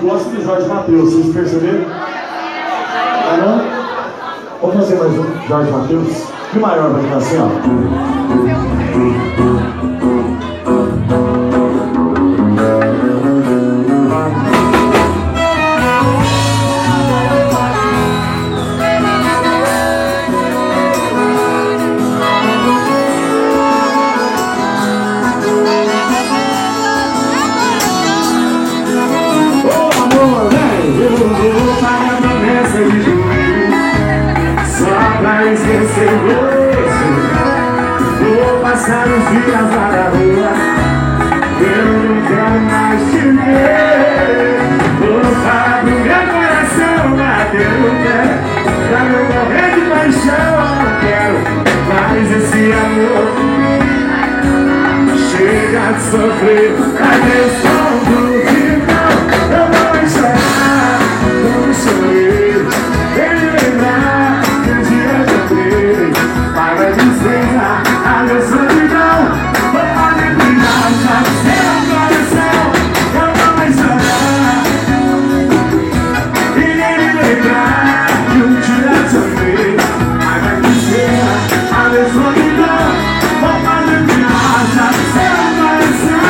gosta do Jorge Mateus, vocês perceberam? Ah, não? Vamos fazer mais um Jorge Mateus? Que maior vai ficar assim, ó. Esquecer você, vou passar os dias lá na rua. Eu não quero mais te ver. Vou falar pro meu coração bater no pé, pra não morrer de paixão. Eu não quero mais esse amor. Chega de sofrer a questão do final. Eu vou chorar, vou chorar, ele lembrar. Para tristeza, a minha solidão, vou fazer brilhar já seu coração. Eu vou mais chorar e nem me lembrar que um dia te amei. Para tristeza, a minha solidão, vou fazer brilhar já seu coração.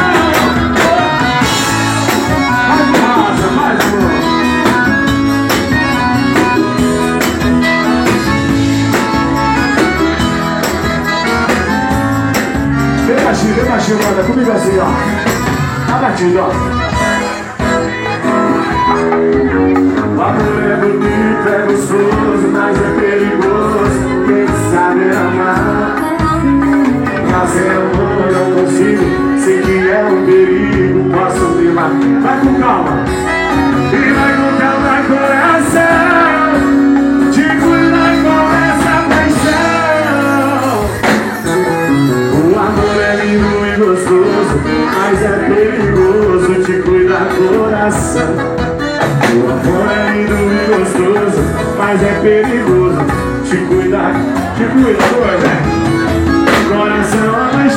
Mais rosa, mais amor. Vem baixinho, manda comigo assim, ó. Tá batido, ó. Amor é bonito, é gostoso, mas é perigoso. Quem sabe amar, mas é amor, não consigo. Sei que é um perigo, posso me matar. Vai com calma e vai com calma, coração. Te cuida com essa paixão. O amor é lindo e gostoso, mas é perigoso. Te cuida coração. O amor é lindo e gostoso, mas é perigoso. Te cuida, doido, né? Coração apaixonado.